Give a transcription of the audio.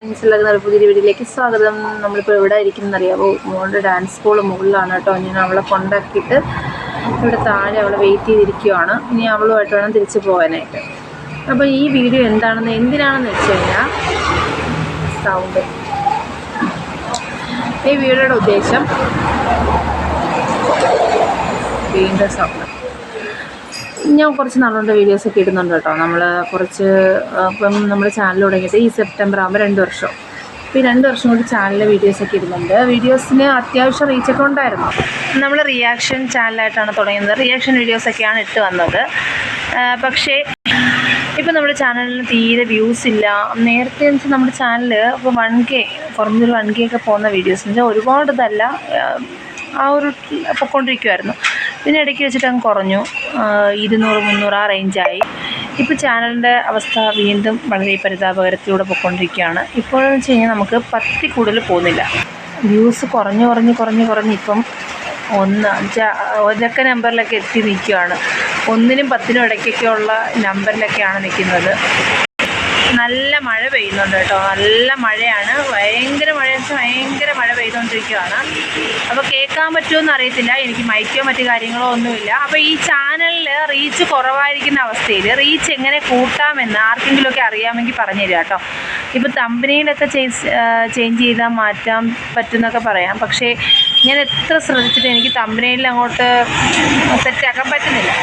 പുതിയ വീഡിയോയിലേക്ക് സ്വാഗതം. നമ്മളിപ്പോൾ എവിടെ ഇരിക്കുന്നറിയാവോ? മോളുടെ ഡാൻസ് സ്കൂൾ മുകളിലാണ് കേട്ടോ. ഞാൻ അവളെ കൊണ്ടാക്കിയിട്ട് ഇവിടെ താഴെ അവളെ വെയിറ്റ് ചെയ്തിരിക്കുകയാണ്. ഇനി അവളുമായിട്ട് വേണം തിരിച്ചു പോകാനായിട്ട്. അപ്പോൾ ഈ വീഡിയോ എന്തിനാണെന്ന് വെച്ച് കഴിഞ്ഞാൽ സൗണ്ട്, ഈ വീഡിയോയുടെ ഉദ്ദേശം വീണ്ടും സൗണ്ട്. ഞാൻ കുറച്ച് നാളുകൊണ്ട് വീഡിയോസൊക്കെ ഇടുന്നുണ്ട് കേട്ടോ. ഇപ്പം നമ്മുടെ ചാനൽ തുടങ്ങിയിട്ട് ഈ സെപ്റ്റംബർ ആകുമ്പോൾ 2 വർഷം. അപ്പോൾ ഈ 2 വർഷം കൊണ്ട് ചാനലിലെ വീഡിയോസൊക്കെ ഇടുന്നുണ്ട്. വീഡിയോസിന് അത്യാവശ്യം റീച്ചൊക്കെ ഉണ്ടായിരുന്നു. നമ്മൾ റിയാക്ഷൻ ചാനലായിട്ടാണ് തുടങ്ങുന്നത്. റിയാക്ഷൻ വീഡിയോസൊക്കെയാണ് ഇട്ട് വന്നത്. പക്ഷേ ഇപ്പോൾ നമ്മുടെ ചാനലിന് തീരെ വ്യൂസ് ഇല്ല. നേരത്തെ എന്ന് വെച്ചാൽ നമ്മുടെ ചാനൽ ഇപ്പോൾ 1K, കുറഞ്ഞൊരു 1K ഒക്കെ പോകുന്ന വീഡിയോസ് എന്ന് വെച്ചാൽ ഒരുപാട് ഇതല്ല, ആ ഒരു പൊയ്ക്കൊണ്ടിരിക്കുമായിരുന്നു. പിന്നെ ഇടയ്ക്ക് വെച്ചിട്ട് അങ്ങ് കുറഞ്ഞു, 200-300 ആ റേഞ്ചായി. ഇപ്പോൾ ചാനലിൻ്റെ അവസ്ഥ വീണ്ടും വളരെ പരിതാപകരത്തിലൂടെ പൊയ്ക്കൊണ്ടിരിക്കുകയാണ്. ഇപ്പോഴെന്ന് വെച്ച് കഴിഞ്ഞാൽ നമുക്ക് 10 കൂടുതൽ പോകുന്നില്ല. വ്യൂസ് കുറഞ്ഞ് ഇപ്പം 1 നമ്പറിലൊക്കെ എത്തി നിൽക്കുകയാണ്. 1-നും 10-നും ഇടയ്ക്കൊക്കെയുള്ള നമ്പറിലൊക്കെയാണ് നിൽക്കുന്നത്. നല്ല മഴ പെയ്യുന്നുണ്ട് കേട്ടോ. നല്ല മഴയാണ്, ഭയങ്കര മഴ പെയ്തുകൊണ്ടിരിക്കുകയാണ്. അപ്പോൾ കേൾക്കാൻ പറ്റുമോ അറിയത്തില്ല, എനിക്ക് മൈക്കോ മറ്റു കാര്യങ്ങളോ ഒന്നുമില്ല. അപ്പോൾ ഈ ചാനലിൽ റീച്ച് കുറവായിരിക്കുന്ന അവസ്ഥയിൽ റീച്ച് എങ്ങനെ കൂട്ടാമെന്ന് ആർക്കെങ്കിലുമൊക്കെ അറിയാമെങ്കിൽ പറഞ്ഞു തരിക കേട്ടോ. ഇപ്പോൾ തമ്പനെയിലൊക്കെ ചേഞ്ച് ചെയ്താൽ മാറ്റാൻ പറ്റുമെന്നൊക്കെ പറയാം. പക്ഷേ ഞാൻ എത്ര ശ്രദ്ധിച്ചിട്ട് എനിക്ക് തമ്പനെയിൽ അങ്ങോട്ട് സെറ്റാക്കാൻ പറ്റുന്നില്ല.